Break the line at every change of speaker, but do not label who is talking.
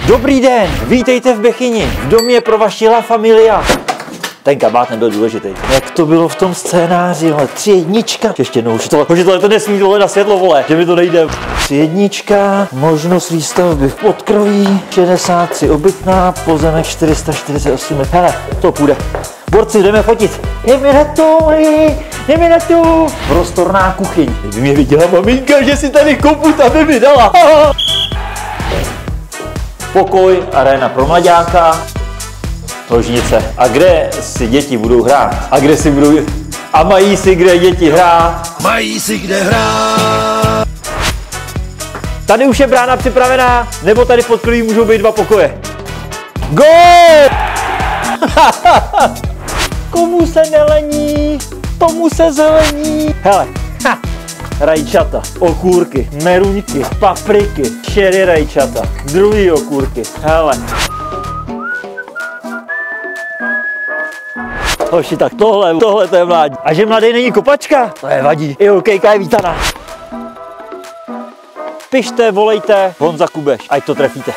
Dobrý den, vítejte v Bechyni, v domě pro vaši La Familia. Ten kabát nebyl důležitý. Jak to bylo v tom scénáři, ale 3 jednička. Ještě jednou, už to nesmí tohle na světlo, vole, že mi to nejde. 3 jednička, možnost výstavby v podkroví, 63 obytná, pozemek 448. Hele, to půjde. Borci, jdeme fotit. Jdeme na tu. Prostorná kuchyň. Kdyby mě viděla maminka, že si tady koput, aby mi dala. Pokoj, aréna pro mlaďáka. Ložnice. A kde si děti budou hrát? A kde si budou... A mají si kde děti hrát?
Mají si kde hrát.
Tady už je brána připravená, nebo tady v podkroví můžou být 2 pokoje. Gól! Komu se nelení, tomu se zelení. Hele, rajčata, okurky, meruňky, papriky, šery rajčata, druhý okurky. Hele. Hoši, tak tohle to je mládí. A že mladý není kopačka, to je vadí. I hokejka je vítaná. Pište, volejte, Honza Kubeš, ať to trefíte.